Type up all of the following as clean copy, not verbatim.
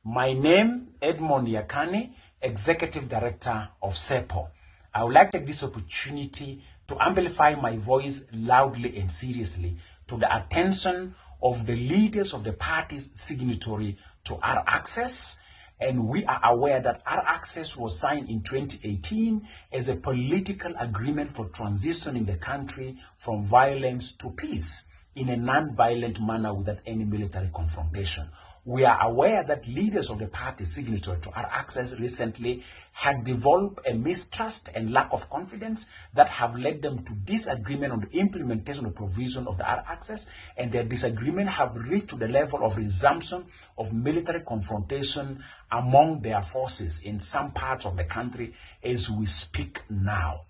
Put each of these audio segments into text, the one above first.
My name, Edmond Yakani, Executive Director of CEPO. I would like to take this opportunity to amplify my voice loudly and seriously to the attention of the leaders of the parties signatory to our access. And we are aware that our access was signed in 2018 as a political agreement for transitioning the country from violence to peace in a non-violent manner without any military confrontation. We are aware that leaders of the party signatory to our access recently had developed a mistrust and lack of confidence that have led them to disagreement on the implementation of provision of the our access, and their disagreement have reached to the level of resumption of military confrontation among their forces in some parts of the country as we speak now.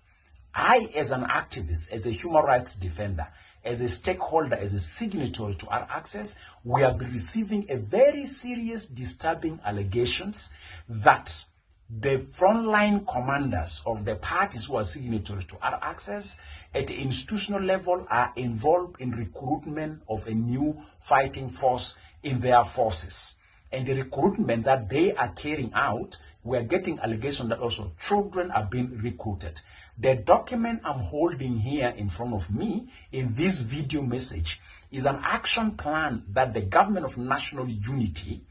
I, as an activist, as a human rights defender, as a stakeholder, as a signatory to our access, we have been receiving a very serious, disturbing allegations that the frontline commanders of the parties who are signatory to our access at the institutional level are involved in recruitment of a new fighting force in their forces. And the recruitment that they are carrying out, we are getting allegations that also children are being recruited. The document I'm holding here in front of me in this video message is an action plan that the government of national unity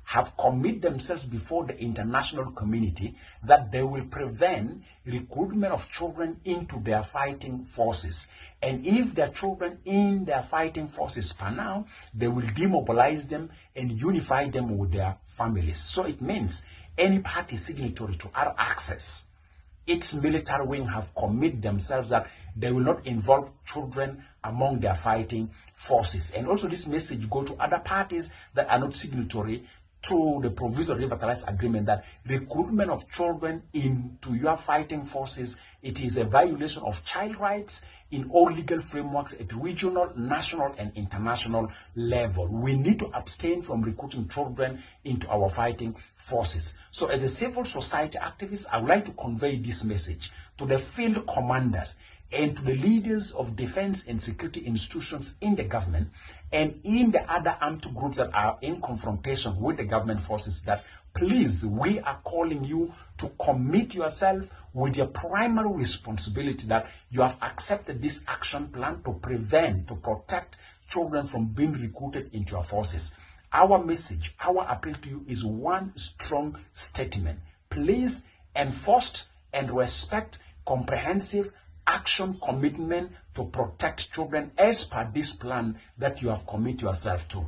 have committed themselves before the international community that they will prevent recruitment of children into their fighting forces. And if their children in their fighting forces pan out, they will demobilize them and unify them with their families. So it means any party signatory to our access, its military wing have committed themselves that they will not involve children among their fighting forces. And also this message go to other parties that are not signatory to the provisional revitalized agreement that recruitment of children into your fighting forces, it is a violation of child rights in all legal frameworks at regional, national, and international level. We need to abstain from recruiting children into our fighting forces. So as a civil society activist, I would like to convey this message to the field commanders and to the leaders of defense and security institutions in the government and in the other armed groups that are in confrontation with the government forces that please, we are calling you to commit yourself with your primary responsibility that you have accepted this action plan to prevent, to protect children from being recruited into your forces. Our message, our appeal to you is one strong statement. Please enforce and respect comprehensive action commitment to protect children as per this plan that you have committed yourself to.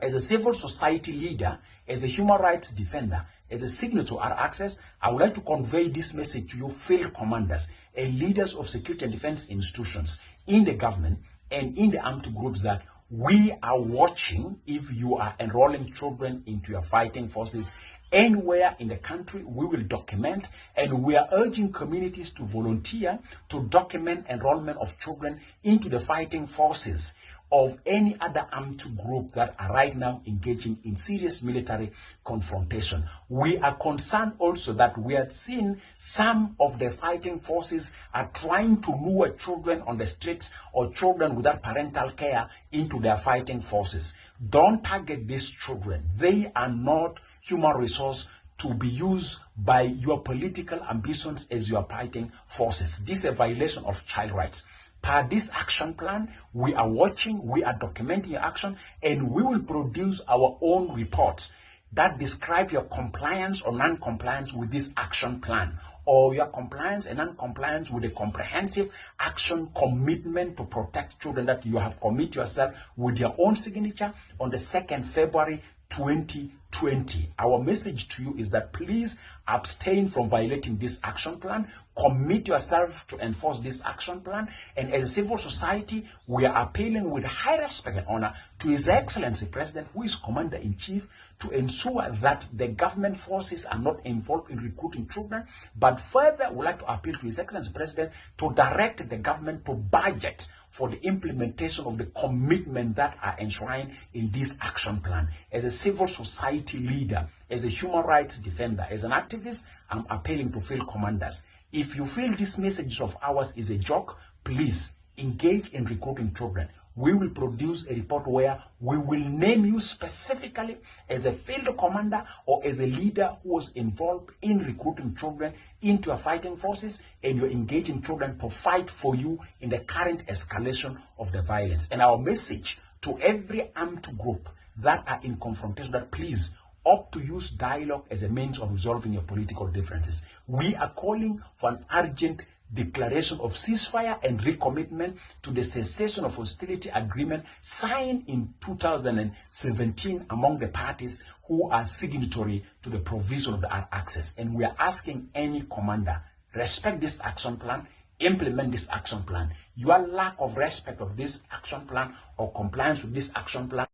As a civil society leader, as a human rights defender, as a signatory to our access, I would like to convey this message to you field commanders and leaders of security and defense institutions in the government and in the armed groups that we are watching if you are enrolling children into your fighting forces anywhere in the country. We will document, and we are urging communities to volunteer to document enrollment of children into the fighting forces of any other armed group that are right now engaging in serious military confrontation. We are concerned also that we are seeing some of the fighting forces are trying to lure children on the streets or children without parental care into their fighting forces. Don't target these children. They are not human resource to be used by your political ambitions as your fighting forces. This is a violation of child rights. Per this action plan, we are watching, we are documenting your action, and we will produce our own report that describe your compliance or non-compliance with this action plan, or your compliance and non-compliance with a comprehensive action commitment to protect children that you have committed yourself with your own signature on the 2nd February 2020. Our message to you is that please abstain from violating this action plan, commit yourself to enforce this action plan, and as a civil society, we are appealing with high respect and honor to His Excellency President, who is Commander-in-Chief, to ensure that the government forces are not involved in recruiting children, but further, we would like to appeal to His Excellency President to direct the government to budget for the implementation of the commitment that are enshrined in this action plan. As a civil society leader, as a human rights defender, as an activist, I'm appealing to field commanders. If you feel this message of ours is a joke, please engage in recruiting children. we will produce a report where we will name you specifically as a field commander or as a leader who was involved in recruiting children into our fighting forces, and you're engaging children to fight for you in the current escalation of the violence. And our message to every armed group that are in confrontation, that please opt to use dialogue as a means of resolving your political differences. We are calling for an urgent declaration of ceasefire and recommitment to the cessation of hostility agreement signed in 2017 among the parties who are signatory to the provision of the access. And we are asking any commander, respect this action plan, implement this action plan. Your lack of respect of this action plan or compliance with this action plan